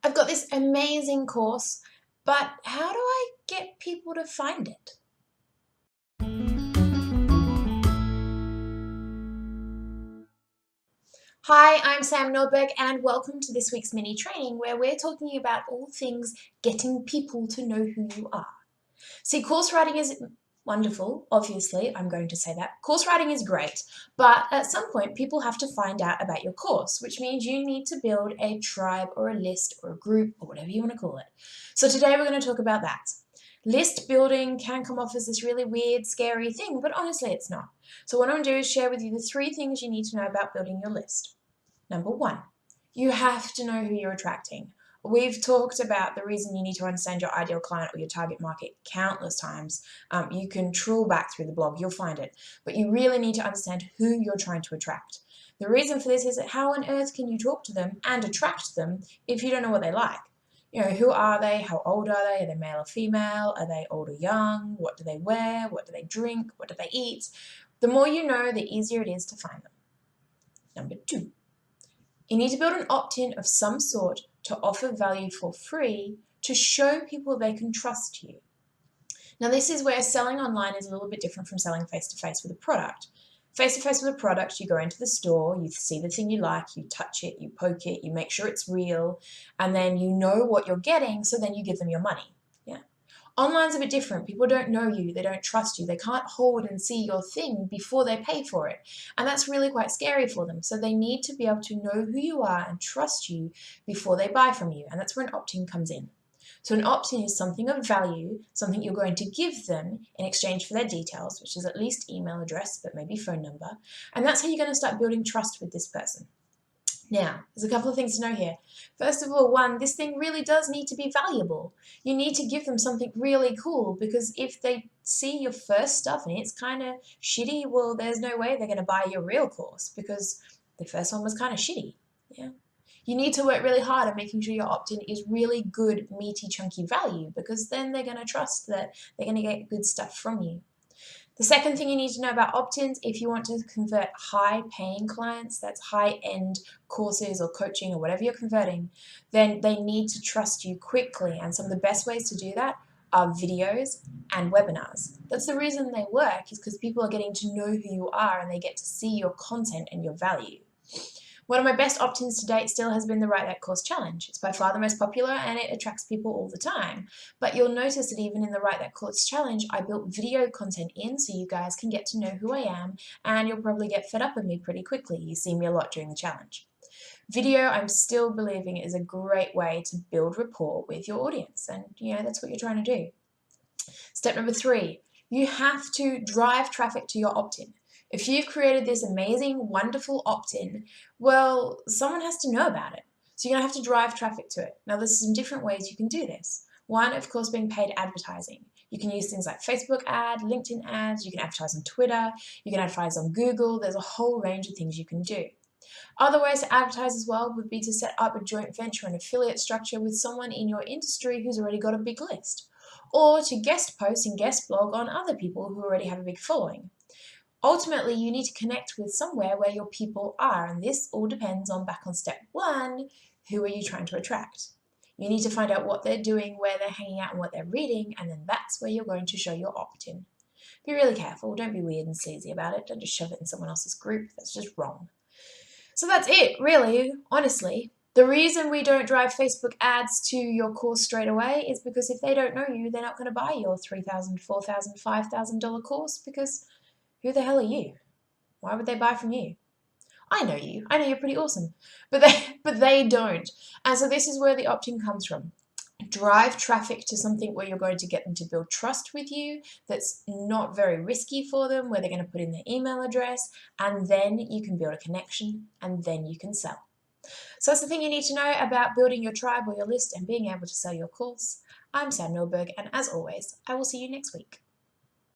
I've got this amazing course, but how do I get people to find it? Hi, I'm Sam Nordberg and welcome to this week's mini training where we're talking about all things getting people to know who you are. See, course writing is wonderful, obviously, I'm going to say that. Course writing is great, but at some point people have to find out about your course, which means you need to build a tribe or a list or a group or whatever you want to call it. So today we're going to talk about that. List building can come off as this really weird, scary thing, but honestly it's not. So what I'm going to do is share with you the 3 things you need to know about building your list. Number 1, you have to know who you're attracting. We've talked about the reason you need to understand your ideal client or your target market countless times. You can trawl back through the blog, you'll find it. But you really need to understand who you're trying to attract. The reason for this is that how on earth can you talk to them and attract them if you don't know what they like? You know, who are they? How old are they? Are they male or female? Are they old or young? What do they wear? What do they drink? What do they eat? The more you know, the easier it is to find them. Number 2. You need to build an opt-in of some sort to offer value for free to show people they can trust you. Now, this is where selling online is a little bit different from selling face-to-face with a product. Face-to-face with a product, you go into the store, you see the thing you like, you touch it, you poke it, you make sure it's real, and then you know what you're getting, so then you give them your money. Online's a bit different. People don't know you, they don't trust you, they can't hold and see your thing before they pay for it. And that's really quite scary for them. So they need to be able to know who you are and trust you before they buy from you. And that's where an opt-in comes in. So an opt-in is something of value, something you're going to give them in exchange for their details, which is at least email address, but maybe phone number. And that's how you're going to start building trust with this person. Now, there's a couple of things to know here. First of all, 1, this thing really does need to be valuable. You need to give them something really cool, because if they see your first stuff and it's kind of shitty, well, there's no way they're going to buy your real course because the first one was kind of shitty. You need to work really hard at making sure your opt-in is really good, meaty, chunky value, because then they're going to trust that they're going to get good stuff from you. The second thing you need to know about opt-ins, if you want to convert high-paying clients, that's high-end courses or coaching or whatever you're converting, then they need to trust you quickly. And some of the best ways to do that are videos and webinars. That's the reason they work, is because people are getting to know who you are and they get to see your content and your value. One of my best opt-ins to date still has been the Write That Course Challenge. It's by far the most popular and it attracts people all the time. But you'll notice that even in the Write That Course Challenge, I built video content in so you guys can get to know who I am, and you'll probably get fed up with me pretty quickly. You see me a lot during the challenge. Video, I'm still believing, is a great way to build rapport with your audience, and that's what you're trying to do. Step number 3, you have to drive traffic to your opt-in. If you've created this amazing, wonderful opt-in, well, someone has to know about it. So you're going to have to drive traffic to it. Now, there's some different ways you can do this. One, of course, being paid advertising. You can use things like Facebook ad, LinkedIn ads, you can advertise on Twitter, you can advertise on Google. There's a whole range of things you can do. Other ways to advertise as well would be to set up a joint venture and affiliate structure with someone in your industry who's already got a big list, or to guest post and guest blog on other people who already have a big following. Ultimately, you need to connect with somewhere where your people are, and this all depends on, back on step 1, who are you trying to attract? You need to find out what they're doing, where they're hanging out, and what they're reading, and then that's where you're going to show your opt-in. Be really careful, don't be weird and sleazy about it, don't just shove it in someone else's group, that's just wrong. So that's it, really, honestly. The reason we don't drive Facebook ads to your course straight away is because if they don't know you, they're not going to buy your $3,000, $4,000, $5,000 course, because who the hell are you? Why would they buy from you? I know you. I know you're pretty awesome. But they don't. And so this is where the opt-in comes from. Drive traffic to something where you're going to get them to build trust with you, that's not very risky for them, where they're going to put in their email address, and then you can build a connection, and then you can sell. So that's the thing you need to know about building your tribe or your list and being able to sell your course. I'm Sam Nordberg, and as always, I will see you next week.